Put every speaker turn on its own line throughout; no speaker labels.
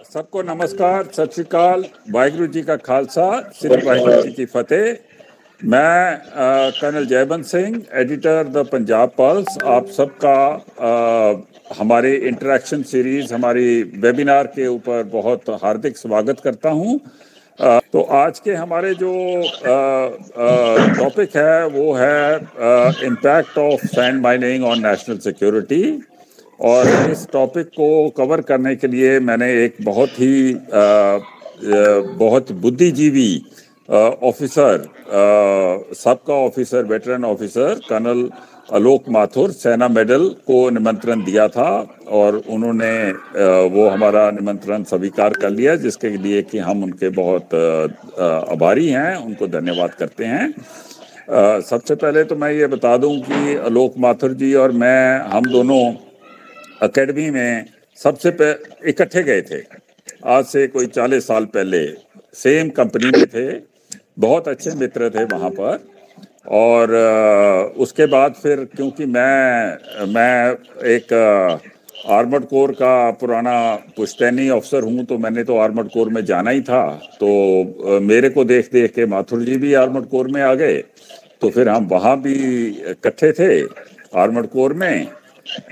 सबको नमस्कार, सत श्री अकाल, वाहिगुरु जी का खालसा, श्री वाहिगुरु जी की फतेह। मैं colonel Jaibant Singh, editor the Punjab pulse, आप सबका हमारे इंटरेक्शन सीरीज, हमारी वेबिनार के ऊपर बहुत हार्दिक स्वागत करता हूं। तो आज के हमारे जो टॉपिक है वो है impact of sand mining on national security. और इस टॉपिक को कवर करने के लिए मैंने एक बहुत बुद्धिजीवी ऑफिसर, सबका ऑफिसर, वेटरन ऑफिसर कर्नल आलोक माथुर, सेना मेडल को निमंत्रण दिया था और उन्होंने वो हमारा निमंत्रण स्वीकार कर लिया, जिसके लिए कि हम उनके बहुत आभारी हैं, उनको धन्यवाद करते हैं। सबसे पहले तो मैं ये बता दूं कि आलोक माथुर जी और मैं, हम दोनों एकेडमी में सबसे इकट्ठे गए थे। आज से कोई 40 साल पहले सेम कंपनी में थे, बहुत अच्छे मित्र थे वहाँ पर। और उसके बाद फिर क्योंकि मैं एक आर्मर्ड कोर का पुराना पुश्तैनी अफसर हूँ, तो मैंने तो आर्मर्ड कोर में जाना ही था। तो मेरे को देख देख के माथुर जी भी आर्मर्ड कोर में आ गए, तो फिर हम वहाँ भी इकट्ठे थे आर्मर्ड कोर में।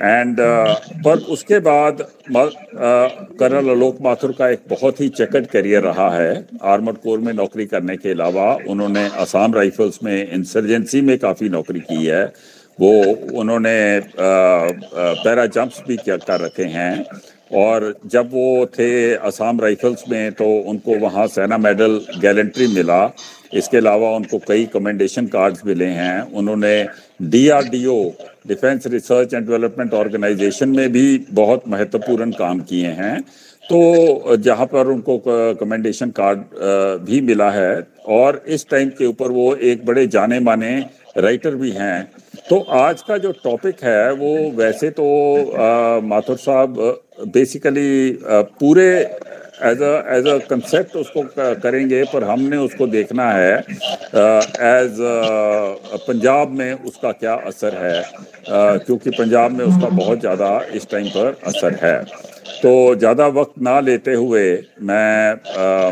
पर उसके बाद कर्नल आलोक माथुर का एक बहुत ही चेकर्ड करियर रहा है। आर्मर्ड कोर में नौकरी करने के अलावा उन्होंने असम राइफल्स में इंसर्जेंसी में काफ़ी नौकरी की है। वो उन्होंने पैरा जंप्स भी कर रखे हैं। और जब वो थे असम राइफल्स में तो उनको वहाँ सेना मेडल गैलेंट्री मिला। इसके अलावा उनको कई कमेंडेशन कार्ड्स मिले हैं। उन्होंने DRDO, defence research and development organisation में भी बहुत महत्वपूर्ण काम किए हैं, तो जहाँ पर उनको कमेंडेशन कार्ड भी मिला है। और इस टाइम के ऊपर वो एक बड़े जाने माने राइटर भी हैं। तो आज का जो टॉपिक है वो वैसे तो माथुर साहब बेसिकली पूरे एज अ कंसेप्ट उसको करेंगे, पर हमने उसको देखना है एज पंजाब में उसका क्या असर है, क्योंकि पंजाब में उसका बहुत ज़्यादा इस टाइम पर असर है। तो ज़्यादा वक्त ना लेते हुए मैं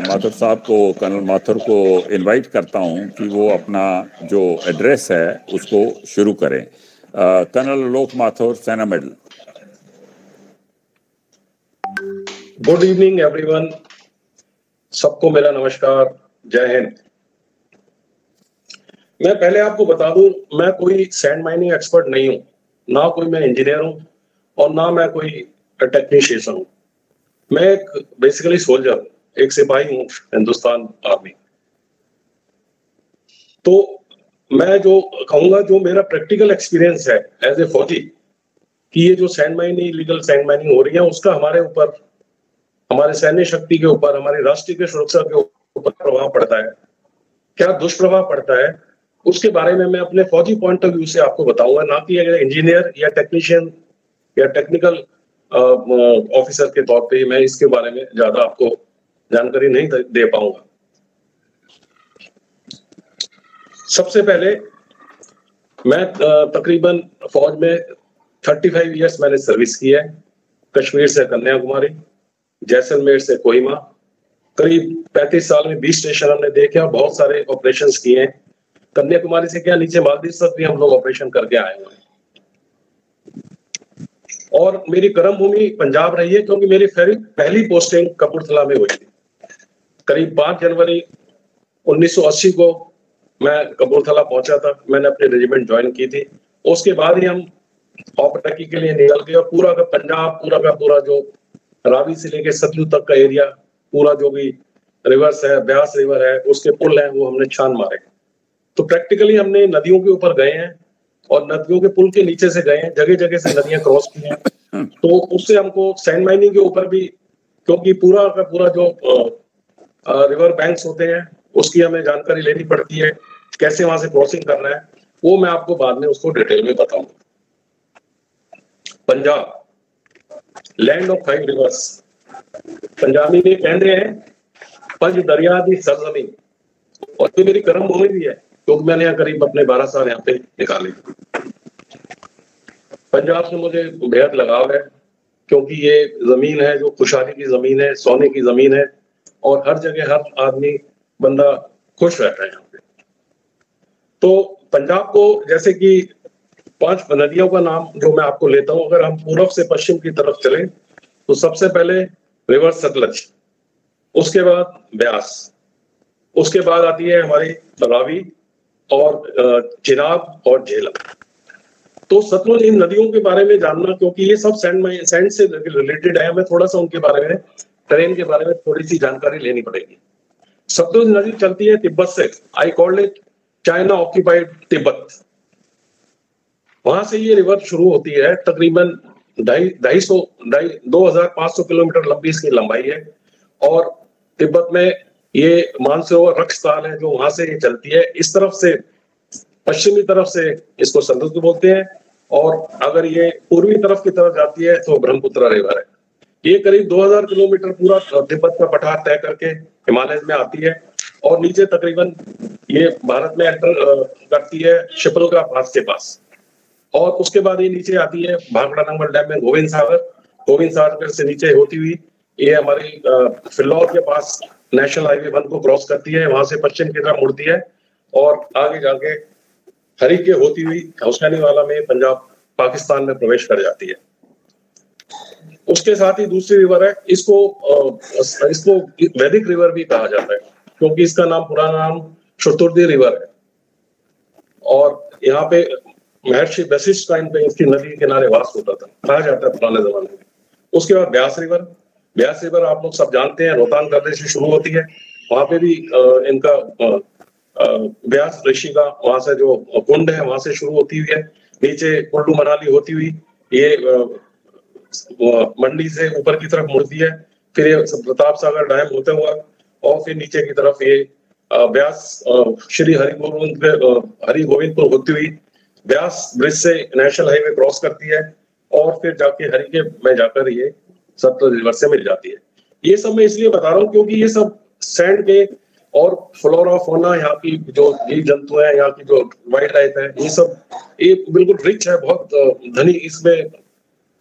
माथुर साहब को, कर्नल माथुर को इनवाइट करता हूं कि वो अपना जो एड्रेस है उसको शुरू करें। कर्नल आलोक माथुर, सेना मेडल।
गुड इवनिंग एवरीवन, सबको मेरा नमस्कार, जय हिंद। मैं पहले आपको बता दूं, मैं कोई सैंड माइनिंग एक्सपर्ट नहीं हूं, ना कोई मैं इंजीनियर हूं और ना मैं कोई टेक्नीशियन हूं। मैं एक बेसिकली सोल्जर, एक सिपाही हूं हिंदुस्तान आर्मी। तो मैं जो कहूंगा, जो मेरा प्रैक्टिकल एक्सपीरियंस है एज ए फौजी, कि ये जो sand mining, illegal sand mining हो रही है, उसका हमारे ऊपर, हमारे सैन्य शक्ति के ऊपर, हमारी राष्ट्र की सुरक्षा के ऊपर प्रभाव पड़ता है, क्या दुष्प्रभाव पड़ता है, उसके बारे में मैं अपने फौजी पॉइंट ऑफ व्यू से आपको बताऊंगा, ना कि इंजीनियर या टेक्नीशियन या टेक्निकल ऑफिसर के तौर पे मैं इसके बारे में ज्यादा आपको जानकारी नहीं दे पाऊंगा। सबसे पहले मैं तकरीबन फौज में 35 इयर्स मैंने सर्विस की है। कश्मीर से कन्याकुमारी, जैसलमेर से कोहिमा, करीब 35 साल में 20 स्टेशन हमने देखे और बहुत सारे ऑपरेशंस किए हैं। कन्याकुमारी से क्या, नीचे मालदीव तक भी हम लोग ऑपरेशन करके आए हुए हैं। और मेरी कर्म भूमि पंजाब रही है, क्योंकि मेरी पहली पोस्टिंग कपूरथला में हुई थी। करीब 5 जनवरी 1980 को मैं कपूरथला पहुंचा था। मैंने अपनी रेजिमेंट ज्वाइन की थी। उसके बाद ही हम ऑपरेशन के लिए निकल गए और पूरा का पंजाब, पूरा का पूरा जो रावी से लेके सतलुज तक का एरिया, पूरा जो भी रिवर्स है, ब्यास रिवर है, उसके पुल है, वो हमने छान मारे। तो प्रैक्टिकली हमने नदियों के ऊपर गए हैं और नदियों के पुल के नीचे से गए हैं, जगह जगह से नदियां क्रॉस की हैं। तो उससे हमको सैंड माइनिंग के ऊपर भी, क्योंकि पूरा का पूरा जो रिवर बैंक्स होते हैं उसकी हमें जानकारी लेनी पड़ती है, कैसे वहां से क्रॉसिंग करना है, वो मैं आपको बाद में उसको डिटेल में बताऊंगा। Punjab, land of 5 reverse. Punjabi में कहते हैं पंज दरिया दी सरजमीन, और ये मेरी कर्म भूमि भी है, क्योंकि मैंने यहाँ करीब अपने 12 साल यहाँ पे निकाले। पंजाब से मुझे बेहद लगाव है। क्योंकि ये जमीन है जो खुशहाली की जमीन है, सोने की जमीन है, और हर जगह हर आदमी बंदा खुश रहता है यहाँ पे। तो पंजाब को जैसे कि 5 नदियों का नाम जो मैं आपको लेता हूँ, अगर हम पूर्व से पश्चिम की तरफ चलें तो सबसे पहले रिवर सतलज, उसके बाद ब्यास, उसके बाद आती है हमारी रावी और चिनाब और झेलम। तो सतलुज, इन नदियों के बारे में जानना, क्योंकि ये सब सैंड से रिलेटेड है, हमें थोड़ा सा उनके बारे में, ट्रेन के बारे में थोड़ी सी जानकारी लेनी पड़ेगी। सतलुज नदी चलती है तिब्बत से, I called it China occupied Tibet. वहां से ये रिवर शुरू होती है, तकरीबन 2500 किलोमीटर लंबी इसकी लंबाई है, और तिब्बत में ये मानसरोवर रक्षस्थान है जो वहां से ये चलती है। इस तरफ से, पश्चिमी तरफ से इसको सतलुज बोलते हैं, और अगर ये पूर्वी तरफ की तरफ जाती है तो ब्रह्मपुत्र रिवर है। ये करीब 2000 किलोमीटर पूरा तिब्बत का पठार तय करके हिमालय में आती है, और नीचे तकरीबन ये भारत में एंटर करती है शिपलगा पास के पास, और उसके बाद ये नीचे आती है भाखड़ा नंगल डैम में गोविंद सागर से नीचे होती हुई ये हमारी फिल्लौर के पास नेशनल हाईवे 1 को क्रॉस करती है, वहां से पश्चिम की तरफ मुड़ती है, और आगे जाके हरिके होती हुई हुसैनीवाला में पंजाब पाकिस्तान में प्रवेश कर जाती है। उसके साथ ही दूसरी रिवर है, इसको वैदिक रिवर भी कहा जाता है, क्योंकि इसका नाम, पुराना नाम शतुर्दी रिवर है, और यहाँ पे महर्षि वशिष्ठ टाइम पे इसकी नदी के किनारे वास होता था, कहा जाता है पुराने जमाने में। उसके बाद ब्यास रिवर आप लोग सब जानते हैं, रोहतांग दर्रे से शुरू होती है, वहां पे भी इनका ब्यास ऋषि का वहां से जो कुंड है वहां से शुरू होती हुई है, नीचे कुल्लू मनाली होती हुई ये मंडी से ऊपर की तरफ मुड़ती है, फिर ये प्रताप सागर डैम होते हुआ, और फिर नीचे की तरफ ये ब्यास श्री हरिगोविंदपुर होती हुई ब्यास ब्रिज से नेशनल हाईवे क्रॉस करती है, और फिर जाके हरिके में जाकर ये सतलुज रिवर से मिल जाती है। ये सब मैं इसलिए बता रहा हूँ क्योंकि ये सब सैंड के और फ्लोरा फौना, यहाँ की जो जीव जंतु है, यहाँ की जो वाइल्ड लाइफ है, ये बिल्कुल रिच है, बहुत धनी, इसमें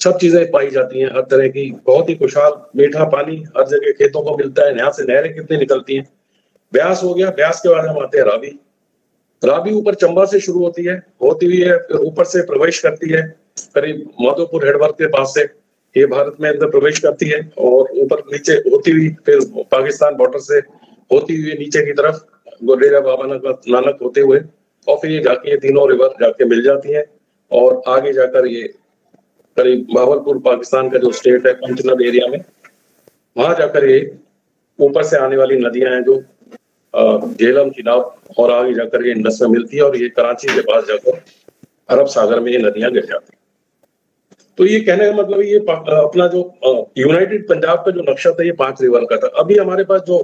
सब चीजें पाई जाती हैं, हर तरह की, बहुत ही खुशहाल मीठा पानी हर जगह खेतों को मिलता है, यहाँ से नहरें कितनी निकलती हैं। ब्यास हो गया, ब्यास के बाद हम आते हैं रावी ऊपर चंबा से शुरू होती है, फिर ऊपर से प्रवेश करती है करीब माधोपुर हेडवर्क के पास से, ये भारत में अंदर प्रवेश करती है, और ऊपर नीचे होती हुई फिर पाकिस्तान बॉर्डर से होती हुई नीचे की तरफ डेरा बाबा नानक होते हुए, और फिर ये जाके ये तीनों रिवर जाके मिल जाती हैं, और आगे जाकर ये करीब भावलपुर पाकिस्तान का जो स्टेट है पंचनद एरिया में, वहां जाकर ये ऊपर से आने वाली नदियां हैं जो झेलम, चिनाब, और आगे जाकर ये इंडस में मिलती है, और ये कराची के पास जाकर अरब सागर में ये नदियां गिर जाती है। तो ये कहने का मतलब ये अपना जो यूनाइटेड पंजाब का जो नक्शा था ये 5 रिवर का था। अभी हमारे पास जो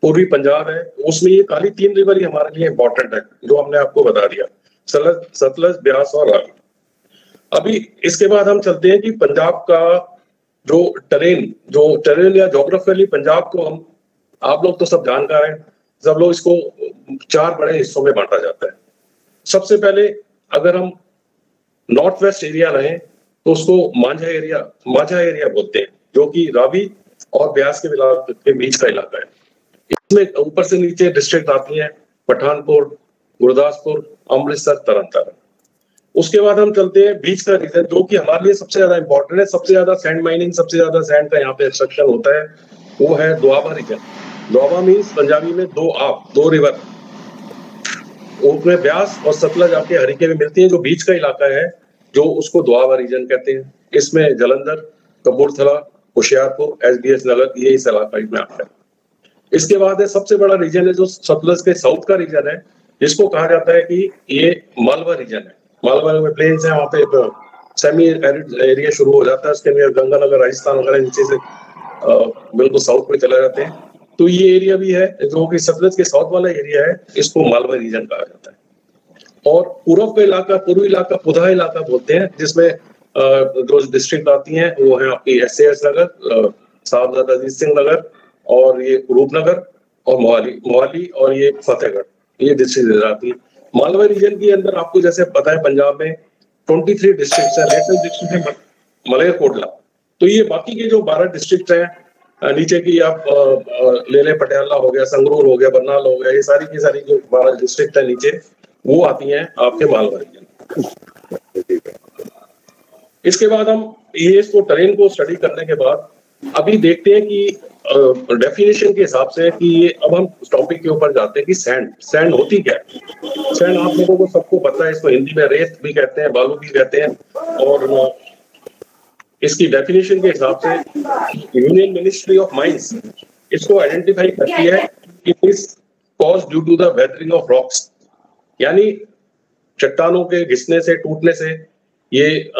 पूर्वी पंजाब है उसमें ये खाली 3 रिवर ही हमारे लिए इंपॉर्टेंट है, जो हमने आपको बता दिया, सतलज, ब्यास और रावी। अभी इसके बाद हम चलते हैं कि पंजाब का जो टेरेन या जोग्राफिकली पंजाब को हम, आप लोग तो सब जानकार हैं, सब लोग इसको 4 बड़े हिस्सों में बांटा जाता है। सबसे पहले अगर हम नॉर्थ वेस्ट एरिया रहें तो उसको माझा एरिया बोलते हैं, जो कि रावी और ब्यास के बीच का इलाका है। इसमें ऊपर से नीचे डिस्ट्रिक्ट आती हैं, पठानकोट, गुरदासपुर, अमृतसर, तरन तारण। उसके बाद हम चलते हैं बीच का रीजन, जो कि हमारे लिए सबसे ज्यादा इंपॉर्टेंट है, सबसे ज्यादा सैंड माइनिंग, सबसे ज्यादा सैंड का यहाँ पे एक्सट्रैक्शन होता है, वो है दोआबा रीजन। दोआबा मीन्स पंजाबी में दो रिवर, उसमें ब्यास और सतलज आके हरिके में मिलती है, जो बीच का इलाका है जो उसको दोआबा रीजन कहते हैं। इसमें जलंधर, कपूरथला, होशियारपुर, SBS नगर, ये इस इलाका में आता है। इसके बाद है सबसे बड़ा रीजन है जो सतलज के साउथ का रीजन है, जिसको कहा जाता है कि ये मालवा रीजन है। मालवा में प्लेन्स है, वहाँ पे सेमी एरिड एरिया शुरू हो जाता है, उसके अंदर गंगानगर, राजस्थान वगैरह नीचे से बिल्कुल साउथ में चले जाते हैं। तो ये एरिया भी है जो कि सतलज के साउथ वाला एरिया है, इसको मालवा रीजन कहा जाता है। और पूर्वी इलाका पुधा इलाका बोलते हैं, जिसमें जो डिस्ट्रिक्ट आती हैं वो है आपकी SAS नगर, साहबजादा अजीज सिंह नगर, और ये रूपनगर और मोहाली और ये फतेहगढ़, ये डिस्ट्रिक्ट आती है। मालवा रीजन के अंदर आपको जैसे पता है पंजाब में 23 डिस्ट्रिक्ट है। लेटेस्ट डिस्ट्रिक्ट है मलेरकोटला, तो ये बाकी के जो 12 डिस्ट्रिक्ट हैं नीचे की आप ले लें, पटियाला हो गया, संगरूर हो गया, बरनाल हो गया, ये सारी की सारी जो 12 डिस्ट्रिक्ट है नीचे, वो आती हैं आपके मालवाड़ी के। इसके बाद हम ये इसको टरेन को स्टडी करने के बाद अभी देखते हैं कि डेफिनेशन के हिसाब से कि ये, अब हम टॉपिक के ऊपर जाते हैं कि सैंड होती क्या है। सैंड आप लोगों को सबको पता है, इसको हिंदी में रेत भी कहते हैं, बालू भी कहते हैं, और इसकी डेफिनेशन के हिसाब से यूनियन मिनिस्ट्री ऑफ माइंस इसको आइडेंटिफाई करती है कि is caused due to the weathering of rocks, यानी चट्टानों के घिसने से, टूटने से ये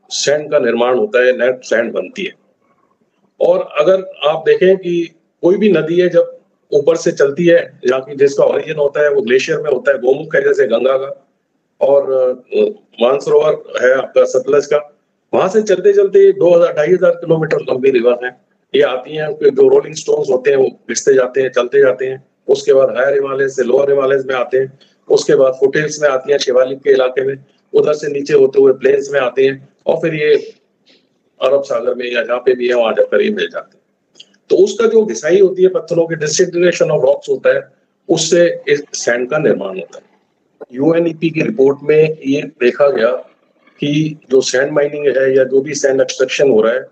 सैंड का निर्माण होता है, नेट सैंड बनती है। और अगर आप देखें कि कोई भी नदी है जब ऊपर से चलती है, जहाँ की जिसका ओरिजिन होता है वो ग्लेशियर में होता है, गोमुख है जैसे गंगा का, और मानसरोवर है आपका सतलज का, वहां से चलते चलते 2000-2500 किलोमीटर लंबी रिवर है, ये आती हैं, जो रोलिंग स्टोन्स होते हैं वो घिसते जाते हैं, चलते जाते हैं, उसके बाद हायर हिमालय से लोअर हिमालय में आते हैं, उसके बाद फुटहिल्स में आती हैं शिवालिक के इलाके में, उधर से नीचे होते हुए प्लेन्स में आते हैं, और फिर ये अरब सागर में या जहाँ पे भी है वहां जाकर ये मिल जाते हैं। तो उसका जो घिसाई होती है पत्थरों की, डिसइंटीग्रेशन ऑफ रॉक्स होता है, उससे इस सैंड का निर्माण होता है। यूएनईपी की रिपोर्ट में ये देखा गया कि जो सैंड माइनिंग है या जो भी सैंड एक्सट्रैक्शन हो रहा है,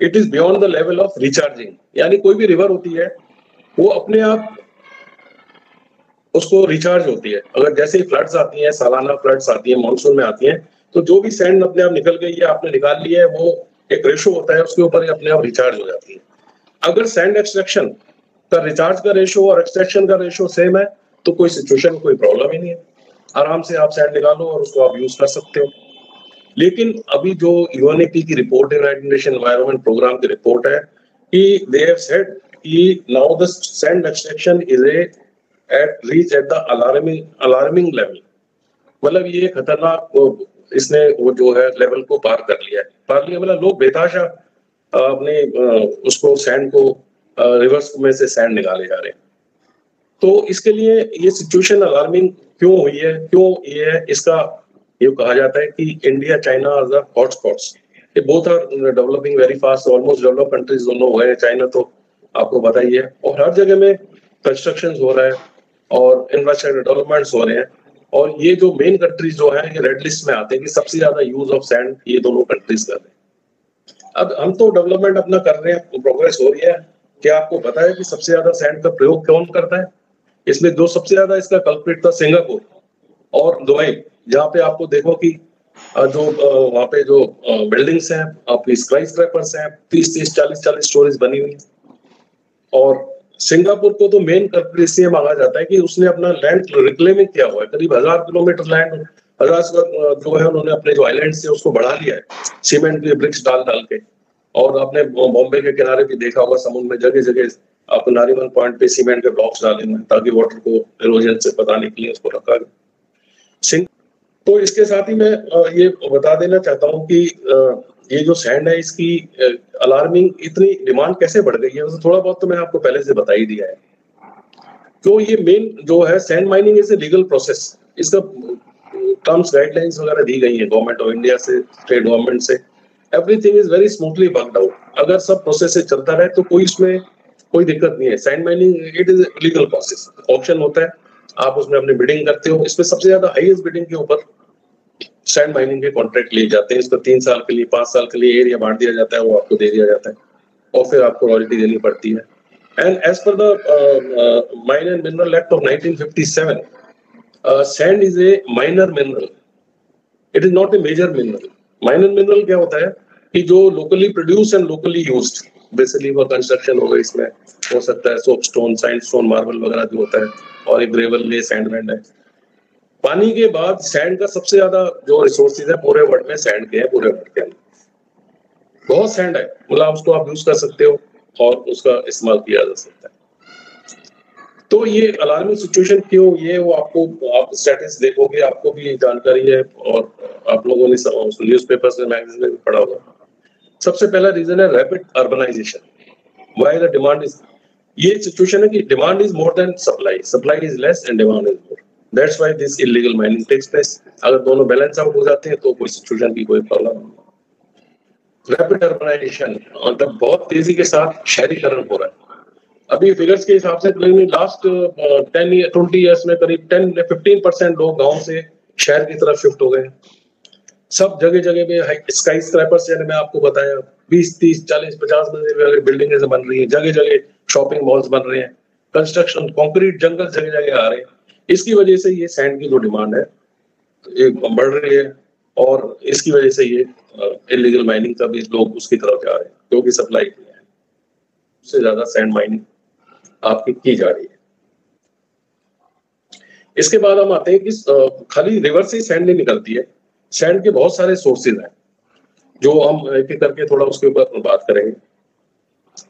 it is beyond the level of recharging, यानी कोई भी रिवर होती है वो अपने आप उसको रिचार्ज होती है। अगर जैसे ही फ्लड्स आती हैं, सालाना फ्लड्स आती हैं, मानसून में आती हैं, तो जो भी सैंड अपने आप निकल गई है, आपने निकाल लिया है, वो एक रेशो होता है, उसके ऊपर अपने आप रिचार्ज हो जाती है। अगर सैंड एक्सट्रैक्शन का रिचार्ज का रेशो और एक्सट्रैक्शन का रेशो सेम है, तो कोई सिचुएशन, कोई प्रॉब्लम ही नहीं है, आराम से आप सैंड निकालो और उसको आप यूज कर सकते हो। लेकिन अभी जो यूएनईपी की रिपोर्ट है, यूनाइटेड नेशन एनवायरनमेंट प्रोग्राम की रिपोर्ट है, कि दे हैव सेड कि now the sand extraction is reach at the alarming level, मतलब ये खतरनाक, इसने वो जो है लेवल को पार कर लिया है, मतलब लोग बेताशा अपने उसको सैंड को रिवर्स में से सैंड निकाले जा रहे हैं। तो इसके लिए ये सिचुएशन अलार्मिंग क्यों हुई है, क्यों ये है, इसका ये कहा जाता है कि India China are the hotspots, ये both are developing very fast, almost develop countries दोनों हो गए, चाइना तो आपको पता ही है, और हर जगह में कंस्ट्रक्शन हो रहा है और इंफ्रास्ट्रक्चर डेवलपमेंट्स हो रहे हैं, और ये जो मेन कंट्रीज जो है ये रेड लिस्ट में आते हैं कि सबसे ज्यादा यूज ऑफ सैंड ये दोनों कंट्रीज कर रहे हैं। अब हम तो डेवलपमेंट अपना कर रहे हैं, प्रोग्रेस हो रही है, क्या आपको पता है कि सबसे ज्यादा सैंड का प्रयोग कौन करता है? इसमें जो सबसे ज्यादा इसका कल्प्रिट था सिंगापुर और दुबई, जहाँ पे आपको देखो कि जो वहाँ पे जो बिल्डिंग्स हैं आपकी स्काई स्क्रैपर्स हैं, 30-30, 40-40 स्टोरीज बनी हुई, और सिंगापुर को तो मेन कल्प्रिट इसलिए मांगा जाता है कि उसने अपना लैंड रिक्लेमिंग किया हुआ है, करीब 1000 किलोमीटर लैंड, 1000 जो है उन्होंने अपने जो आइलैंड से उसको बढ़ा लिया है सीमेंट के ब्रिक्स डाल डाल के। और आपने बॉम्बे के किनारे भी देखा होगा, समुद्र में जगह जगह आपको नारीवन पॉइंट पे सीमेंट के ब्लॉक्स डाले हुए ताकि वाटर को इरोजन से बचाने के लिए उसको रखा गया। तो इसके साथ ही मैं ये बता देना चाहता हूँ कि ये जो सैंड है इसकी अलार्मिंग इतनी डिमांड कैसे बढ़ गई है, तो थोड़ा बहुत तो मैं आपको पहले से बता ही दिया है। तो ये मेन जो है sand mining is a legal process, इसका टर्म्स गाइडलाइंस वगैरह दी गई है गवर्नमेंट ऑफ इंडिया से, स्टेट गवर्नमेंट से, everything is very smoothly worked out. अगर सब प्रोसेस से चलता रहे तो कोई इसमें कोई दिक्कत नहीं है। Sand mining it is legal process, option होता है, आप उसमें अपनी बिडिंग करते हो, इसमें सबसे ज्यादा हाईएस्ट बिडिंग के ऊपर सैंड माइनिंग के कॉन्ट्रैक्ट लिए जाते हैं, इसको 3 साल के लिए 5 साल के लिए एरिया बांट दिया जाता है, वो आपको दे दिया जाता है और फिर आपको रॉयल्टी देनी पड़ती है। And as per the mine and mineral act of 1957, sand is a minor mineral, it is not a major mineral. Minor mineral क्या होता है कि जो locally produce and locally used, basically for construction होगा, इसमें हो सकता है सोप स्टोन, साइंडस्टोन, मार्बल वगैरह जो होता है, और एक ग्रेवल ले सैंडलैंड है। पानी के बाद सैंड का सबसे ज्यादा जो रिसोर्सेज है पूरे वर्ल्ड में सैंड के हैं, पूरे वर्ल्ड के अंदर बहुत सैंड है, मतलब उसको आप यूज कर सकते हो और उसका इस्तेमाल किया जा सकता है। तो ये अलार्मिंग सिचुएशन क्यों, ये वो आपको, आप स्टैटिस्टिक्स देखोगे आपको भी जानकारी है, और आप लोगों ने न्यूज़पेपर्स में, मैगजीन में भी पढ़ा होगा। सबसे पहला रीजन है rapid urbanisation. Why the demand is, ये सिचुएशन है कि demand is more than supply, supply is less and demand is more, that's why this illegal mining takes place. अगर दोनों बैलेंस आउट हो जाते हैं तो कोई सिचुएशन की कोई प्रॉब्लम नहीं। रैपिड अर्बनाइजेशन, मतलब बहुत तेजी के साथ शहरीकरण हो रहा है। अभी फिगर्स के हिसाब से लास्ट 10-20 ईयर्स में करीब 10-15% लोग गांव से शहर की तरफ शिफ्ट हो गए। सब जगह जगह पे स्काई स्क्रैपर्स, जैसे मैं आपको बताया, 20-30-40-50 मंजिल बिल्डिंगें बन रही हैं, जगह जगह शॉपिंग मॉल्स बन रहे हैं, कंस्ट्रक्शन, कंक्रीट जंगल जगह जगह आ रहे हैं। इसकी वजह से ये सैंड की जो डिमांड है ये बढ़ रही है, और इसकी वजह से ये इलीगल माइनिंग का भी लोग उसकी तरफ जा रहे हैं, क्योंकि सप्लाई है, उससे ज्यादा सैंड माइनिंग आपकी की जा रही है। इसके बाद हम आते हैं कि खाली रिवर से सैंड नहीं निकलती है, सैंड के बहुत सारे सोर्सेज हैं, जो हम एक एक करके थोड़ा उसके ऊपर बात करेंगे।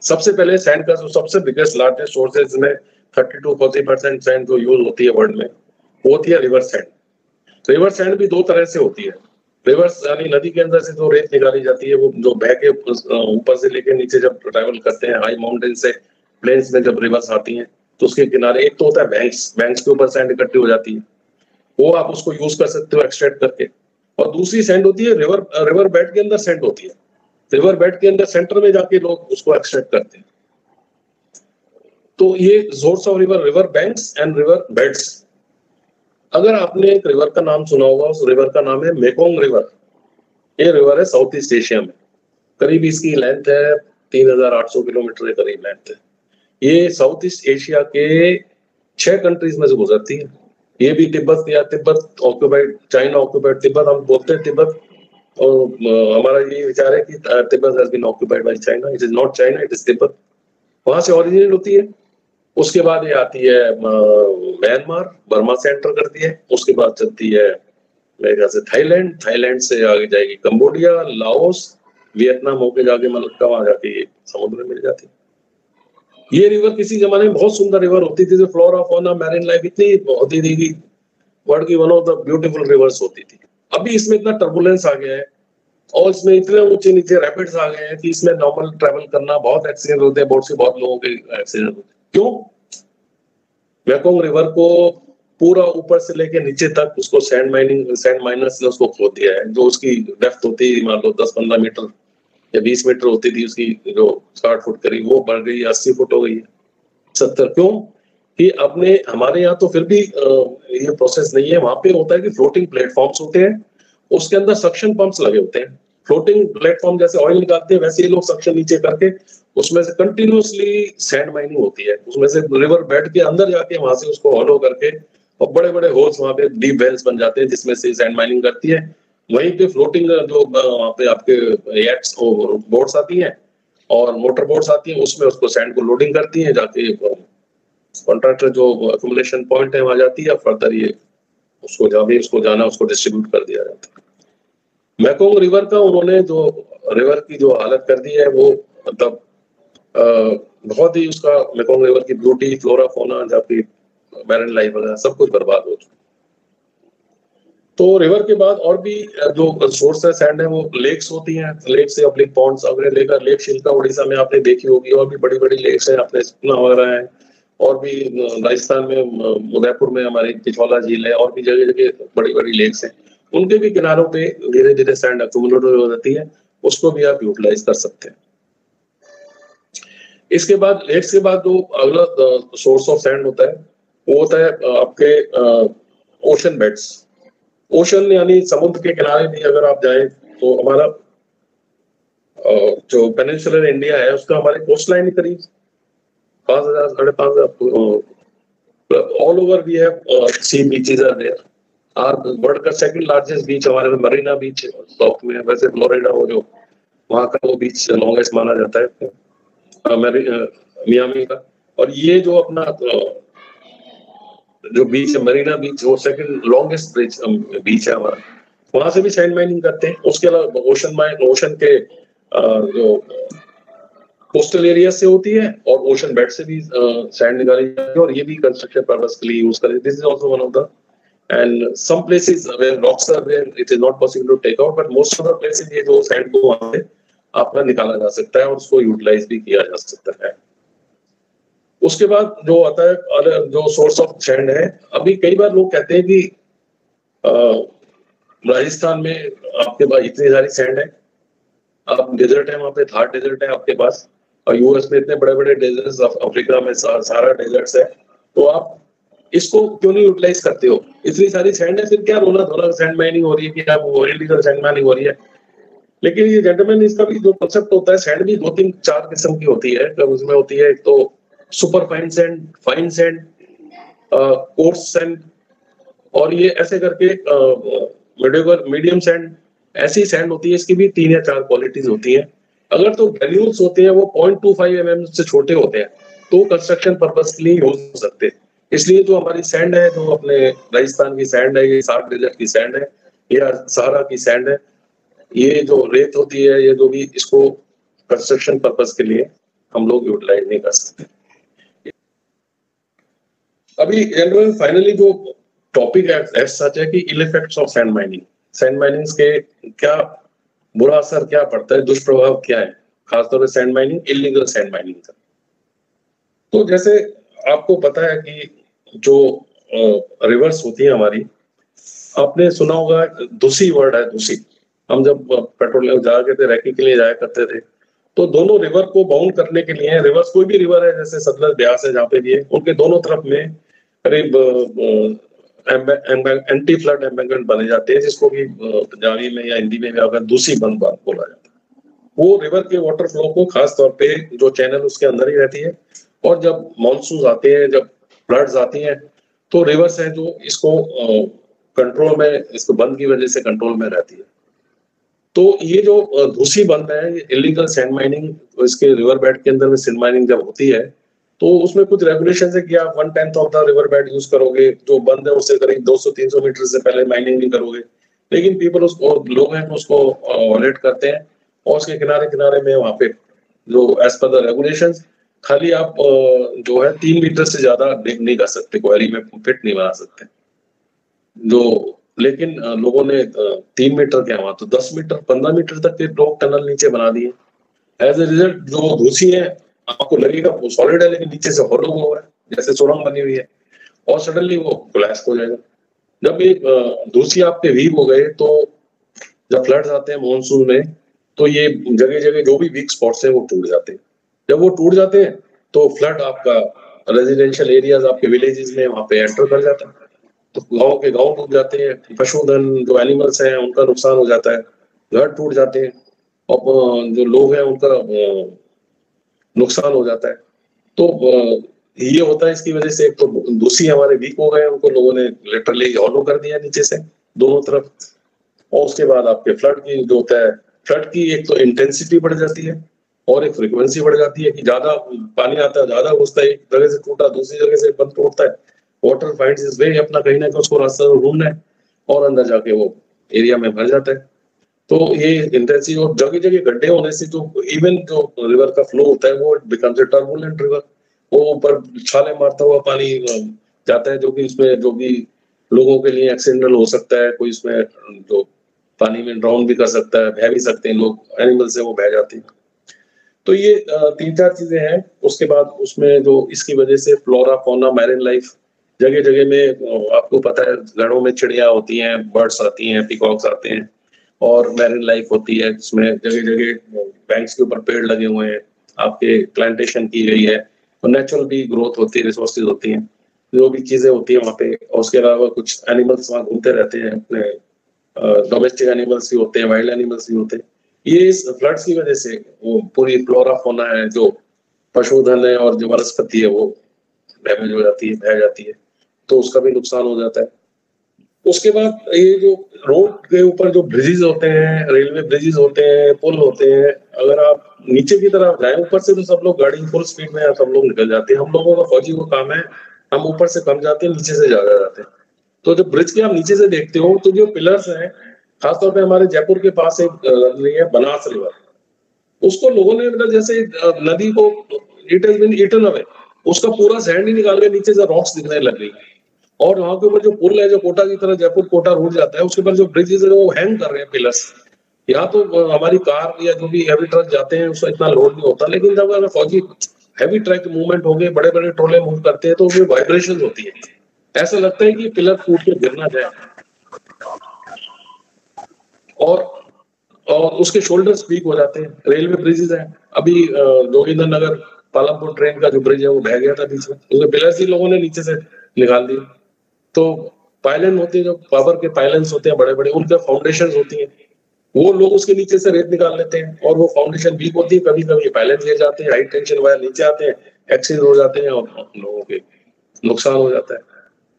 सबसे पहले सैंड का जो सबसे बिगेस्ट लार्जेस्ट सोर्सेज में 30-40% सैंड जो यूज होती है वर्ल्ड में, वो होती है रिवर सैंड। तो रिवर सैंड भी दो तरह से होती है। रिवर्स यानी नदी के अंदर से जो रेत निकाली जाती है, वो जो बह के ऊपर से लेके नीचे जब ट्रैवल करते हैं हाई माउंटेन से प्लेन्स में, जब रिवर्स आती हैं तो उसके किनारे एक तो होता है बैंक्स के ऊपर सैंड इकट्ठी हो जाती है, वो आप उसको यूज कर सकते हो एक्सट्रैक्ट करके। और दूसरी सैंड होती है रिवर बेड के अंदर सैंड होती है, रिवर बेड के अंदर सेंटर में जाके लोग उसको एक्सट्रैक्ट करते हैं। तो ये source of river banks and river beds. अगर आपने एक रिवर का नाम सुना होगा, उस रिवर का नाम है मेकोंग रिवर। ये रिवर है साउथ ईस्ट एशिया में, करीब इसकी लेंथ है 3800 किलोमीटर के करीब लेंथ है। ये साउथ ईस्ट एशिया के 6 कंट्रीज में से गुजरती है। ये भी तिब्बत या Tibet occupied, China occupied Tibet, हम बोलते हैं तिब्बत, और हमारा ये विचार है कि Tibet has been occupied by China, it is not China, it is Tibet. वहां से ओरिजिनेट होती है। उसके बाद ये आती है म्यांमार, बर्मा से एंटर करती है। उसके बाद चलती है मेरे ख्याल से थाईलैंड से आगे जाएगी कंबोडिया, लाओस, वियतनाम होके जाके मलक्का, वहां जाके ये समुद्र में मिल जाती है। ये रिवर किसी जमाने में बहुत सुंदर रिवर होती थी, फ्लोरा फौना मैरिन लाइफ इतनी होती थी कि वर्ल्ड की one of the beautiful reverse होती थी। अभी इसमें इतना टर्बुलेंस आ गया है और इसमें इतने ऊंचे नीचे रैपिड्स आ गए हैं कि इसमें नॉर्मल ट्रैवल करना, बहुत एक्सीडेंट होते हैं, बोट से बहुत लोगों के एक्सीडेंट होते हैं। क्यों? मेकोंग रिवर को पूरा ऊपर से लेके नीचे तक उसको सैंड माइनर्स ने उसको खोद दिया है। जो उसकी डेप्थ होती है मान लो 10-15 मीटर या 20 मीटर होती थी उसकी, जो 60 फुट करीब, वो बढ़ गई 80 फुट हो गई है, 70। क्यों? कि अपने हमारे यहाँ तो फिर भी ये प्रोसेस नहीं है। वहां पे होता है कि फ्लोटिंग प्लेटफॉर्म्स होते हैं, उसके अंदर सक्शन पंप्स लगे होते हैं। फ्लोटिंग प्लेटफॉर्म जैसे ऑयल निकालते हैं, वैसे ये लोग सक्शन नीचे करके उसमें से कंटिन्यूअसली सैंड माइनिंग होती है। उसमें से रिवर बेड के अंदर जाके वहां से उसको हॉलो करके, और बड़े बड़े होल्स वहां पे डीप वेल्स बन जाते हैं जिसमें से सैंड माइनिंग करती है। वहीं पे फ्लोटिंग जो वहां पे आपके याट्स और बोट्स आती हैं और मोटर बोट्स आती हैं, उसमें उसको सैंड को लोडिंग करती हैं, जाके कॉन्ट्रैक्टर जो अक्यूमुलेशन पॉइंट है वहां जाती है, फर्दर ये उसको जहाँ भी उसको जाना उसको डिस्ट्रीब्यूट कर दिया जाता है। मैकोंग रिवर का उन्होंने जो रिवर की जो हालत कर दी है, वो मतलब बहुत ही उसका मेकोंग रिवर की ब्यूटी, फ्लोरा फौना, जबकि मैरिन लाइफ वगैरह सब कुछ बर्बाद हो चुका। तो रिवर के बाद और भी जो सोर्स है सैंड है, वो लेक्स होती हैं, लेक से अपलिक पॉन्ड्स वगैरह लेकर, लेक शिल्का उड़ीसा में आपने देखी होगी, और भी बड़ी बड़ी लेक्स हैं, आपने सुना वगैरह है। और भी राजस्थान में उदयपुर में हमारी पिछौला झील है, और भी जगह जगह बड़ी बड़ी लेक्स हैं। उनके भी किनारों पे धीरे धीरे सैंड अक्यूमुलेट हो जाती है, उसको भी आप यूटिलाइज कर सकते हैं। इसके बाद लेक्स के बाद जो अगला सोर्स ऑफ सैंड होता है, वो होता है आपके ओशन बेड्स। ओशन यानी समुद्र के किनारे भी अगर आप जाएं तो हमारा जो पेनिनसुलर इंडिया है उसका हमारे कोस्ट लाइन करीब 5,000-5,500 all over we have sea beaches are there. World का सेकंड लार्जेस्ट बीच हमारे में मरीना बीच साउथ में है। वैसे फ्लोरिडा हो जो वहां का वो बीच लॉन्गेस्ट माना जाता है मियामी का। और ये जो अपना जो बीच है मरीना बीच, वो सेकंड लॉन्गेस्ट बीच है हमारा, वहां से भी सैंड माइनिंग करते हैं। उसके अलावा ओशन के जो कोस्टल एरिया से होती है और ओशन बेड से भी सैंड निकाली जाती है, और ये भी कंस्ट्रक्शन पर्पस के लिए यूज करें। This is also one of the and some places where rocks are there it is not possible to take out, but most of the places ये जो सैंड को वहां से आपका निकाला जा सकता है और उसको यूटिलाइज भी किया जा सकता है। उसके बाद जो आता है जो सोर्स ऑफ सैंड है, अभी कई बार लोग कहते हैं कि राजस्थान में आपके पास इतनी सारी सैंड है, अब डेजर्ट है वहाँ पे, थार डेजर्ट है आपके पास, और यूएस में इतने बड़े बड़े डेजर्ट्स, अफ्रीका में सारा डेजर्ट्स है, तो आप इसको क्यों नहीं यूटिलाइज करते हो? इतनी सारी सैंड है, फिर क्या रोना धोना सैंड माइनिंग हो रही है कि आप वो इलीगल सैंड माइनिंग हो रही है। लेकिन ये जेंटलमैन, इसका भी जो कंसेप्ट होता है, सैंड भी 2 3 4 किस्म की होती है। तो उसमें होती है एक तो super fine sand, coarse sand, और ये ऐसे करके मीडियम सैंड, ऐसी सैंड होती है। इसकी भी 3 या 4 क्वालिटीज होती हैं। अगर तो ग्रेन्यूल्स होते हैं वो 0.25 mm से छोटे होते हैं, तो कंस्ट्रक्शन पर्पज के लिए यूज हो सकते हैं। इसलिए जो हमारी सैंड है, जो अपने राजस्थान की सैंड है, ये सार्क डेजर्ट की सैंड है या सहारा की सैंड है, ये जो रेत होती है, ये जो भी, इसको कंस्ट्रक्शन पर्पज के लिए हम लोग यूटिलाइज नहीं कर सकते। अभी जनरल फाइनली जो टॉपिक है सच है कि ill effects of sand mining, sand mining के क्या बुरा असर क्या पड़ता है, दुष्प्रभाव क्या है, खासतौर पर sand mining, illegal sand mining का। तो जैसे आपको पता है कि जो रिवर्स होती है हमारी, आपने सुना होगा दूसी वर्ड है, दूसी। हम जब पेट्रोलियम जा के थे, रैकी के लिए जाया करते थे, तो दोनों रिवर को बाउंड करने के लिए, रिवर्स कोई भी रिवर है जैसे सतलज ब्यास है जहाँ पे भी है, उनके दोनों तरफ में करीब एंटी फ्लड एम्बैंकमेंट बने जाते हैं, जिसको भी पंजाबी में या हिंदी में भी अगर दूसरी बंद बोला जाता है। वो रिवर के वाटर फ्लो को, खास तौर पे जो चैनल उसके अंदर ही रहती है, और जब मानसून आते हैं, जब फ्लड्स आती हैं, तो रिवर्स है जो इसको कंट्रोल में, इसको बंद की वजह से कंट्रोल में रहती है। तो ये जो दूसरी बंद है, इलीगल सैंड माइनिंग, इसके रिवर बेड के अंदर में सैंड माइनिंग जब होती है, तो उसमें कुछ रेगुलेशन है कि आप 1/10 of the river bed use करोगे, जो बंद है उससे करीब 200-300 मीटर से पहले माइनिंग नहीं करोगे। लेकिन पीपल उसको, लोग हैं तो उसको वॉलेट करते हैं, और उसके किनारे किनारे में वहां पे जो एज पर द रेगुलेशन, खाली आप जो है 3 मीटर से ज्यादा डिग नहीं कर सकते, क्वेरी में फिट नहीं बना सकते। जो लेकिन लोगों ने 3 मीटर क्या, वहां तो 10 मीटर 15 मीटर तक के लोग टनल नीचे बना दिए। एज ए रिजल्ट जो दूसी है, आपको लगेगा वो सॉलिड है, लेकिन नीचे से होलो हुआ है, जैसे सुरंग बनी हुई है, और सडनली वो कोलैप्स हो जाएगा। जब ये दूसी आपके वीक हो गए, तो जब फ्लड्स आते हैं मॉनसून में, तो ये जगह जगह जो भी वीक स्पॉट्स हैं वो टूट जाते हैं। जब वो टूट जाते हैं, तो फ्लड आपका रेजिडेंशियल एरियाज, आपके विलेजेस में वहां पे एंटर कर जाता है, तो गांव के गांव डूब जाते हैं, पशुधन जो एनिमल्स हैं उनका नुकसान हो जाता है, घर टूट जाते हैं, और जो लोग हैं उनका नुकसान हो जाता है। तो ये होता है इसकी वजह से। एक तो दूसरी हमारे वीक हो गए, उनको लोगों ने लिटरली हॉलो कर दिया नीचे से दोनों तरफ। और उसके बाद आपके फ्लड की जो होता है, फ्लड की एक तो इंटेंसिटी बढ़ जाती है, और एक फ्रीक्वेंसी बढ़ जाती है कि ज्यादा पानी आता है, ज्यादा घुसता है, एक जगह से टूटा दूसरी जगह से बंद टूटता है, वाटर फाइंड्स इज वे, अपना कहीं ना कहीं उसको रास्ता ढूंढना है, और अंदर जाके वो एरिया में भर जाता है। तो ये इंटेंसिटी, और जगह जगह गड्ढे होने से जो इवन जो रिवर का फ्लो होता है, वो बिकम्स ए टर्बुलेंट रिवर, वो ऊपर छाले मारता हुआ पानी जाता है, जो कि इसमें जो भी लोगों के लिए एक्सीडेंटल हो सकता है। कोई इसमें जो पानी में ड्राउन भी कर सकता है, बह भी सकते हैं लोग, एनिमल से वो बह जाते हैं। तो ये 3 4 चीजें हैं। उसके बाद उसमें जो इसकी वजह से फ्लोरा फौना मैरिन लाइफ, जगह जगह में आपको पता है घरों में चिड़िया होती हैं, बर्ड्स आती हैं, पिकॉक्स आते हैं, और मैरिन लाइफ होती है जिसमें जगह जगह बैंक्स के ऊपर पेड़ लगे हुए हैं, आपके प्लांटेशन की गई है, और नेचुरल भी ग्रोथ होती है, रिसोर्सेज होती हैं, जो भी चीजें होती हैं वहाँ पे। और उसके अलावा कुछ एनिमल्स वहाँ घूमते रहते हैं, अपने डोमेस्टिक एनिमल्स भी होते हैं, वाइल्ड एनिमल्स भी होते हैं। ये इस फ्लड्स की वजह से वो पूरी फ्लोरा फौना है, जो पशुधन है और जो वनस्पति है, वो डैमेज हो जाती है, बह जाती है, तो उसका भी नुकसान हो जाता है। उसके बाद ये जो रोड के ऊपर जो ब्रिजेस होते हैं, रेलवे ब्रिजेस होते हैं, पुल होते हैं, अगर आप नीचे की तरफ जाए, ऊपर से तो सब लोग गाड़ी फुल स्पीड में सब लोग निकल जाते हैं। हम लोगों का फौजी को काम है, हम ऊपर से कम जाते हैं, नीचे से ज्यादा जाते हैं। तो जब ब्रिज के आप नीचे से देखते हो, तो जो पिलर्स हैं, खासतौर पे हमारे जयपुर के पास एक नदी है बनास रिवर, उसको लोगों ने मतलब जैसे नदी को, it has been eaten away, उसका पूरा सैंड ही निकाल के नीचे से रॉक्स दिखने लग गई। और वहां के ऊपर जो पुल है, जो कोटा की तरह जयपुर कोटा रूट जाता है, उसके ऊपर जो ब्रिजेस है वो हैंग कर रहे हैं पिलर्स। यहाँ तो हमारी कार या जो भी हैवी ट्रक जाते हैं उसका इतना लोड नहीं होता, लेकिन जब अगर फौजी हैवी ट्रक मूवमेंट हो गए, बड़े बड़े ट्रोले मूव करते हैं, तो उसमें वाइब्रेशन होती है, ऐसा लगता है कि पिलर टूट के गिरना जाए। और और उसके शोल्डर्स वीक हो जाते हैं। रेलवे ब्रिजेस हैं, अभी जोगिंदर नगर पालमपुर ट्रेन का जो ब्रिज है वो बह गया था बीच में, उसके पिलर्स ही लोगों ने नीचे से निकाल दिए। तो पाइलन होते हैं, जो पावर के पाइलन्स होते हैं बड़े बड़े, उनके फाउंडेशन होती हैं, वो लोग उसके नीचे से रेत निकाल लेते हैं और वो फाउंडेशन वीक होती है, कभी कभी पाइलन गिर जाते हैं, हाई टेंशन वायर नीचे आते हैं, एक्सीडेंट हो जाते हैं और लोगों के नुकसान हो जाता है।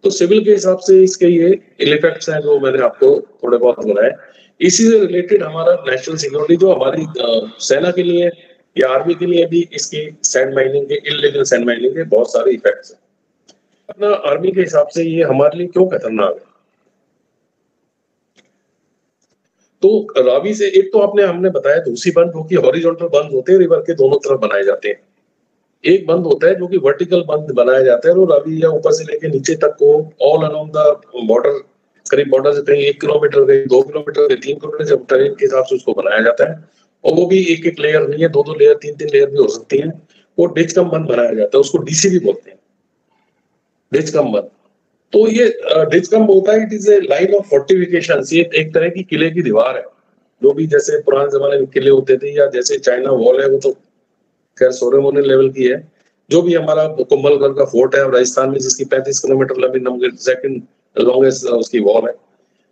तो सिविल के हिसाब से इसके ये इफेक्ट्स हैं जो मैंने आपको थोड़े बहुत बताए। इसी से रिलेटेड हमारा नेशनल सिक्योरिटी जो हमारी सेना के लिए या आर्मी के लिए भी इसकी सैंड माइनिंग के, इलीगल सैंड माइनिंग के बहुत सारे इफेक्ट्स हैं। अपना आर्मी के हिसाब से ये हमारे लिए क्यों खतरनाक है? तो रावी से एक तो हमने बताया दूसरी बंद जो कि हॉरिजॉन्टल बंद होते हैं, रिवर के दोनों तरफ बनाए जाते हैं। एक बंद होता है जो कि वर्टिकल बंद बनाया जाता है, वो रावी या ऊपर से लेके नीचे तक को ऑल अलोंग द बॉर्डर, करीब बॉर्डर से कहीं 1 किलोमीटर के, 2 किलोमीटर के, 3 किलोमीटर, जब ट्रेन के हिसाब से उसको बनाया जाता है। और वो भी एक एक लेयर नहीं है, 2-2 लेयर, 3-3 लेयर भी हो सकती है। वो डिच कम बंद बनाया जाता है, उसको डीसी भी बोलते हैं, डिच कम बंद। तो ये डिच कम होता है, it is a line of fortification. ये एक तरह की किले की दीवार है, जो भी जैसे पुराने जमाने में किले होते थे, या जैसे चाइना वॉल है, वो तो खैर सोरेमोनी लेवल की है। जो भी हमारा कुंभलगढ़ का फोर्ट है राजस्थान में, जिसकी 35 किलोमीटर लंबी सेकंड लॉन्गेस्ट उसकी वॉल है।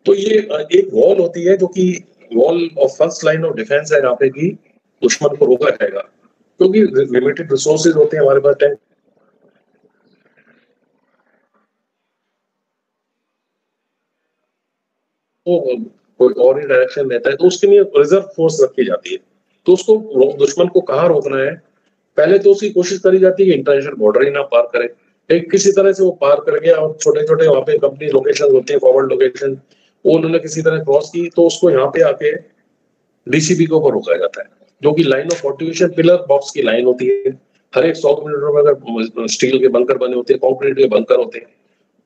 तो ये एक वॉल होती है जो कि wall of first line of defence है, यहाँ पे की दुश्मन को रोका जाएगा, क्योंकि लिमिटेड रिसोर्सेज होते हैं हमारे पास। टैंक कोई और ही डायरेक्शन रहता है, तो उसके लिए रिजर्व फोर्स रखी जाती है। तो उसको दुश्मन को कहाँ रोकना है, पहले तो उसकी कोशिश करी जाती है कि इंटरनेशनल बॉर्डर ही ना पार करे। एक किसी तरह से वो पार कर गया और छोटे छोटे वहां पे कंपनी लोकेशन होते हैं, फॉरवर्ड लोकेशन, वो उन्होंने किसी तरह क्रॉस की, तो उसको यहाँ पे आके डीसीबी के ऊपर रोका जाता है, जो कि line of fortification pillar box की लाइन होती है। हर एक 100 मीटर में अगर स्टील के बंकर बने होते हैं, कॉन्क्रीट के बंकर होते हैं,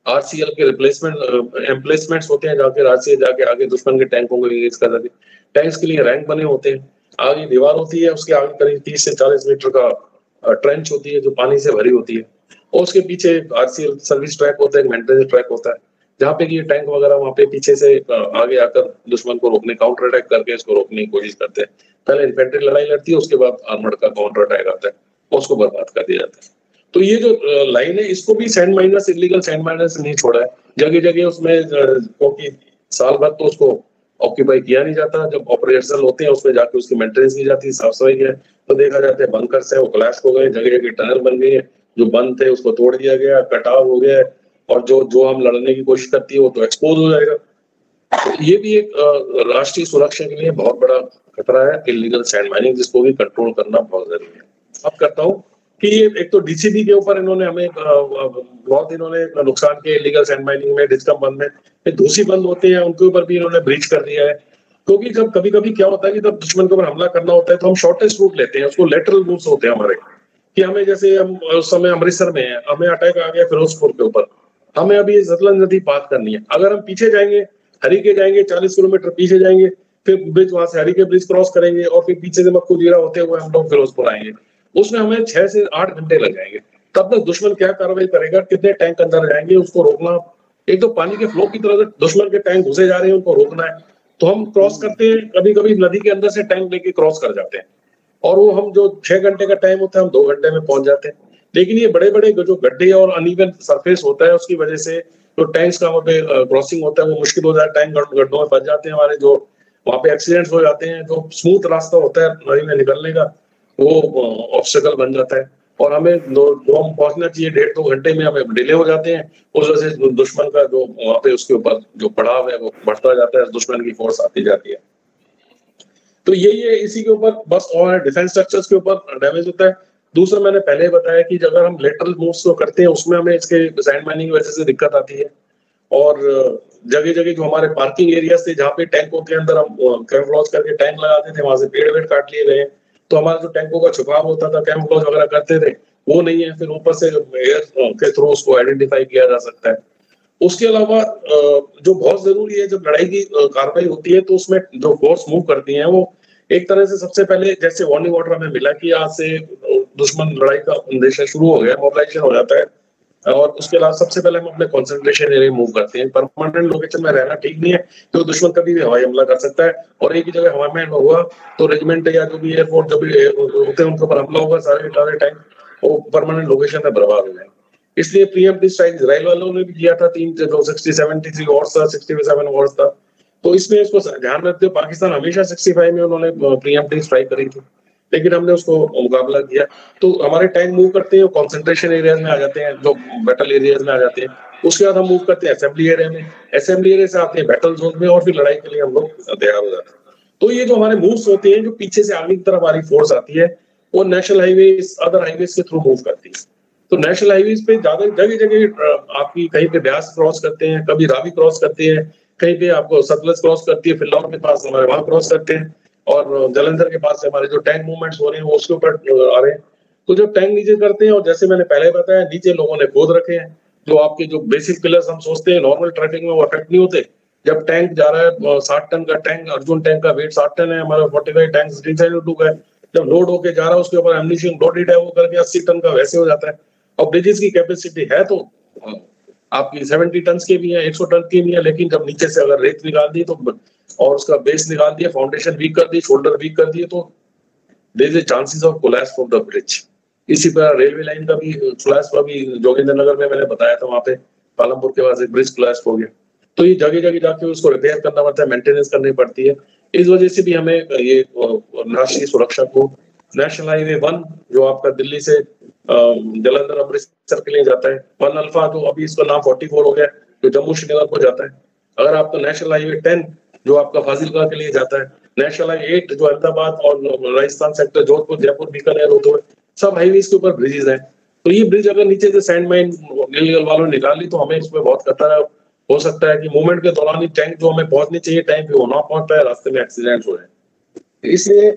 आरसीएल के रिप्लेसमेंट एम्प्लेसमेंट्स होते हैं, जाके आरसीएल जाके आगे दुश्मन के टैंकों को इंगेज कर देते हैं। टैंक्स के लिए रैंक बने होते हैं, आगे दीवार होती है, उसके आगे करीब 30 से 40 मीटर का ट्रेंच होती है जो पानी से भरी होती है, और उसके पीछे आरसीएल सर्विस ट्रैक होता है, मेंटेनेंस ट्रैक होता है, जहाँ पे ये टैंक वगैरह वहाँ पे पीछे से आगे आकर दुश्मन को रोकने, काउंटर अटैक करके इसको रोकने की कोशिश करते हैं। पहले इन्फेंट्री लड़ाई लड़ती है, उसके बाद आर्मर्ड का काउंटर अटैक आता है और उसको बर्बाद कर दिया जाता है। तो ये जो लाइन है, इसको भी sand miners, illegal sand miners नहीं छोड़ा है, जगह जगह उसमें, क्योंकि साल भर तो उसको ऑक्यूपाई किया नहीं जाता। जब ऑपरेशनल होते हैं उसमें जाके उसकी मेंटेनेंस की जाती है, साफ सफाई की, तो देखा जाता है बंकर्स है वो क्लैश हो गए, जगह जगह टनल बन गई है, जो बंद थे उसको तोड़ दिया गया, कटाव हो गया, और जो जो हम लड़ने की कोशिश करती है वो तो एक्सपोज हो जाएगा। तो ये भी एक राष्ट्रीय सुरक्षा के लिए बहुत बड़ा खतरा है, इलीगल सैंड माइनिंग, जिसको भी कंट्रोल करना बहुत जरूरी है। अब करता हूँ कि ये एक तो डीसीबी के ऊपर इन्होंने हमें बहुत इन्होंने नुकसान किया इलीगल सैंड माइनिंग में, डिस्कम बंद में। दूसरी बंद होते हैं उनके ऊपर भी इन्होंने ब्रीच कर दिया है, क्योंकि जब कभी कभी क्या होता है कि जब दुश्मन के ऊपर हमला करना होता है तो हम शॉर्टेस्ट रूट लेते हैं, उसको लेटरल रूट्स होते हैं हमारे, कि हमें जैसे हम उस समय अमृतसर में है, हमें अटैक आ गया फिरोजपुर के ऊपर, हमें अभी सतलज नदी पार करनी है। अगर हम पीछे जाएंगे, हरिके जाएंगे, 40 किलोमीटर पीछे जाएंगे, फिर ब्रिज वहां से हरिके ब्रिज क्रॉस करेंगे और फिर पीछे से मक्कू जीरा होते हुए हम लोग फिरोजपुर आएंगे, उसमें हमें 6 से 8 घंटे लग जाएंगे। तब तक दुश्मन क्या कार्रवाई करेगा, कितने टैंक अंदर जाएंगे, उसको रोकना। एक तो पानी के फ्लो की तरह से दुश्मन के टैंक घुसे जा रहे हैं, उनको रोकना है। तो हम क्रॉस करते हैं, कभी कभी नदी के अंदर से टैंक लेके क्रॉस कर जाते हैं, और वो हम जो 6 घंटे का टाइम होता है हम 2 घंटे में पहुंच जाते हैं। लेकिन ये बड़े बड़े जो गड्ढे और अनइवन सरफेस होता है, उसकी वजह से जो टैंक्स का वहाँ पे क्रॉसिंग होता है वो मुश्किल हो जाता है, टैंक गड्ढों में फंस जाते हैं हमारे, जो वहाँ पे एक्सीडेंट्स हो जाते हैं। जो स्मूथ रास्ता होता है नदी में निकलने का, वो ऑब्स्टेकल बन जाता है, और हमें जो हम पहुंचना चाहिए 1.5-2 घंटे में हमें डिले हो जाते हैं। उस वजह से दुश्मन का जो वहाँ पे उसके ऊपर जो पड़ाव है वो बढ़ता जाता है, दुश्मन की फोर्स आती जाती है। तो ये इसी के ऊपर बस, और डिफेंस स्ट्रक्चर्स के ऊपर डैमेज होता है। दूसरा मैंने पहले ही बताया कि अगर हम लेटरल मूव्स को करते हैं उसमें हमें इसके सैंड माइनिंग की वजह से दिक्कत आती है। और जगह जगह जो हमारे पार्किंग एरियाज थे जहाँ पे टैंकों के अंदर हम कैमोफ्लेज करके टैंक लगाते थे, वहां से पेड़ वेड़ काट लिए गए, तो हमारा जो टैंकों का छुपाव होता था, कैमोफ्लेज वगैरह करते थे, वो नहीं है। फिर ऊपर से एयर के थ्रू उसको आइडेंटिफाई किया जा सकता है। उसके अलावा जो बहुत जरूरी है, जब लड़ाई की कार्रवाई होती है तो उसमें जो फोर्स मूव करती है वो एक तरह से सबसे पहले, जैसे वार्निंग ऑर्डर हमें मिला कि आज से दुश्मन लड़ाई का उद्देश्य शुरू हो गया, मोबिलाइजेशन हो जाता है, और उसके अलावा सबसे पहले हम अपने कंसंट्रेशन एरिया मूव करते हैं। परमानेंट लोकेशन में रहना ठीक नहीं है, तो दुश्मन कभी भी हवाई हमला कर सकता है, और एक ही जगह हवाई में हुआ तो रेजिमेंट या जो भी एयरपोर्ट जो भी होते हैं उनके ऊपर हमला होगा, सारे टाइम वो परमानेंट लोकेशन में बर्बाद हो जाएंगे। इसलिए प्रीएम्प्टिव स्ट्राइक इजराइल वालों ने भी किया था, 73 वॉर्स था, 67 वॉर्स था। तो इसमें इसको ध्यान रखते हुए पाकिस्तान हमेशा 65 में उन्होंने प्रीएम्प्टिव स्ट्राइक करी थी, लेकिन हमने उसको मुकाबला किया। तो हमारे टैंक मूव करते हैं, कॉन्सेंट्रेशन एरियाज में आ जाते हैं, जो बैटल एरियाज में आ जाते हैं। उसके बाद हम मूव करते हैं असेंबली एरिया में, असेंबली एरिया से आते हैं बैटल जोन में, और फिर लड़ाई के लिए हम लोग तैयार हो जाते हैं। तो ये जो हमारे मूव्स होते हैं, जो पीछे से आगे की तरफ हमारी फोर्स आती है, वो नेशनल हाईवे अदर हाईवेज के थ्रू मूव करती है। तो नेशनल हाईवेज पे ज्यादा जगह जगह आपकी कहीं पे ब्यास क्रॉस करते हैं, कभी रावी क्रॉस करते हैं, कहीं पे आपको सतलज क्रॉस करती है, फिल्लौर के पास हमारे वहां क्रॉस करते हैं, और जलंधर के पास से हमारे जो टैंक मूवमेंट्स हो रहे हैं वो उसके ऊपर आ रहे हैं। तो जब टैंक नीचे करते हैं, और जैसे मैंने पहले बताया, नीचे लोगों ने खोद रखे हैं, जो आपके जो बेसिक पिलर्स हम सोचते हैं नॉर्मल ट्रैफिक में वो अफेक्ट नहीं होते। जब टैंक जा रहा है 60 टन का टैंक, अर्जुन टैंक का वेट 60 टन है, हमारा 45 टैंक 372 का है, जब लोड होके जा रहा है उसके ऊपर एम्यूनिशन लोडेड है, वो करके 80 टन का वैसे हो जाता है। और ब्रिजेस की कैपेसिटी है तो आपकी 70 टन के भी है, 100 टन की भी है, लेकिन जब नीचे से अगर रेत निकाल दी तो और उसका बेस निकाल दिया, फाउंडेशन वीक कर दी, शोल्डर वीक कर दिए, तो there is chances of collapse of the bridge. इसी तरह रेलवे लाइन का भी कोलैप्स हुआ, भी जोगिंदर नगर में मैंने बताया था, वहां पे पालमपुर के पास एक ब्रिज कोलैप्स हो गया। तो ये जगह जगह जाके उसको रिपेयर करना पड़ता है, मेंटेनेंस करनी पड़ती है। इस वजह से भी हमें ये राष्ट्रीय सुरक्षा को, नेशनल हाईवे 1 जो आपका दिल्ली से जलंधर अमृतसर के लिए जाता है, 1 अल्फा जो अभी इसका नाम 44 हो गया, जो जम्मू श्रीनगर को जाता है। अगर आपको नेशनल हाईवे 10 जो आपका फाजिलका के लिए जाता है, नेशनल हाईवे 8 जो अहमदाबाद और राजस्थान सेक्टर जोधपुर जयपुर बीकानेर होते हुए, सब हाईवे के ऊपर ब्रिजेस हैं। तो ये ब्रिज अगर नीचे से सैंड माइन इलीगल वालों ने निकाल ली तो हमें इसमें बहुत खतरा हो सकता है कि मूवमेंट के दौरान ही टैंक जो हमें पहुंचनी चाहिए टाइम पे वो ना पहुंच पाए, रास्ते में एक्सीडेंट हो जाए। इसलिए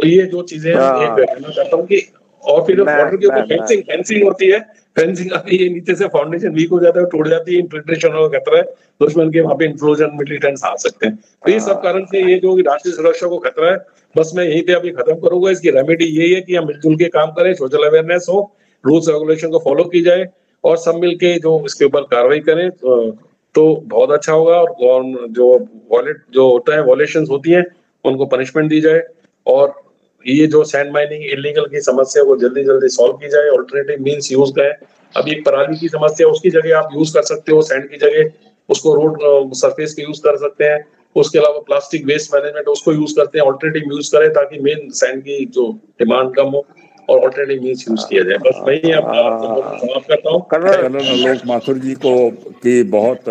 ये जो चीजें एक कहना चाहता हूँ कि, और फिर बॉर्डर के ऊपर फेंसिंग होती है, फेंसिंग आती है, नीचे से फाउंडेशन वीक हो जाता है, टूट जाती है, इन्फिल्ट्रेशन का खतरा है, दुश्मन के वहां पे इंक्लूजन मिलिटेंट्स आ सकते हैं। तो ये सब कारण से ये जो राष्ट्रीय सुरक्षा को खतरा है, बस मैं यहीं पे अभी खत्म करूंगा। इसकी रेमेडी यही है कि हम मिलजुल के काम करें, सोशल अवेयरनेस हो, रूल्स रेगुलेशन को फॉलो की जाए, और सब मिलके जो इसके ऊपर कार्रवाई करें तो बहुत अच्छा होगा। और जो होता है वॉलेशंस होती है उनको पनिशमेंट दी जाए, और ये जो सैंड माइनिंग इलीगल की समस्या को जल्दी जल्दी सॉल्व की जाए, ऑल्टरनेटिव मींस यूज करें। अभी एक पराली की समस्या, उसकी जगह आप यूज कर सकते हो सैंड की जगह, उसको रोड सरफेस पे यूज कर सकते हैं। उसके अलावा प्लास्टिक वेस्ट मैनेजमेंट उसको यूज करते हैं, ऑल्टरनेटिव यूज करें ताकि मेन सैंड की जो डिमांड कम हो, और ऑल्टरनेटिव मींस यूज किया जाए। बस वही समाप्त करता हूँ।
कर्नल आलोक माथुर जी को की बहुत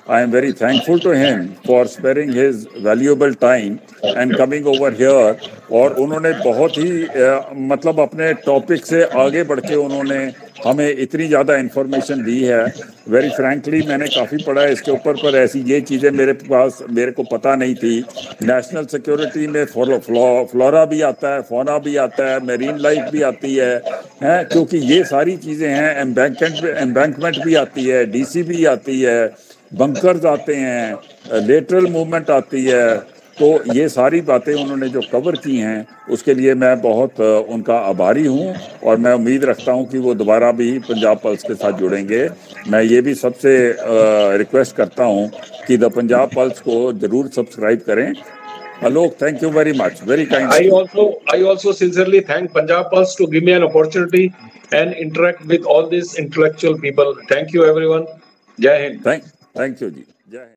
I am very thankful to him for sparing his valuable time and coming over here. और उन्होंने बहुत ही मतलब अपने टॉपिक से आगे बढ़ के उन्होंने हमें इतनी ज़्यादा इन्फॉर्मेशन दी है। वेरी फ्रैंकली मैंने काफ़ी पढ़ा है इसके ऊपर, पर ऐसी ये चीज़ें मेरे को पता नहीं थी। नेशनल सिक्योरिटी में फ्लोरा भी आता है, फौना भी आता है, मेरीन लाइफ भी आती है, क्योंकि ये सारी चीज़ें हैं। एम्बैंकमेंट भी आती है, डीसी भी आती है, बंकर्स आते हैं, लेटरल मूवमेंट आती है। तो ये सारी बातें उन्होंने जो कवर की हैं उसके लिए मैं बहुत उनका आभारी हूं, और मैं उम्मीद रखता हूं कि वो दोबारा भी पंजाब पल्स के साथ जुड़ेंगे। मैं ये भी सबसे रिक्वेस्ट करता हूं कि द पंजाब पल्स को जरूर सब्सक्राइब करें। Alok, thank you very much. Very kind.
I also sincerely thank Punjab Pulse to give me an opportunity and interact with all these intellectual people. Thank you, everyone. Jai Hind.
Thank you, ji. Jai Hind.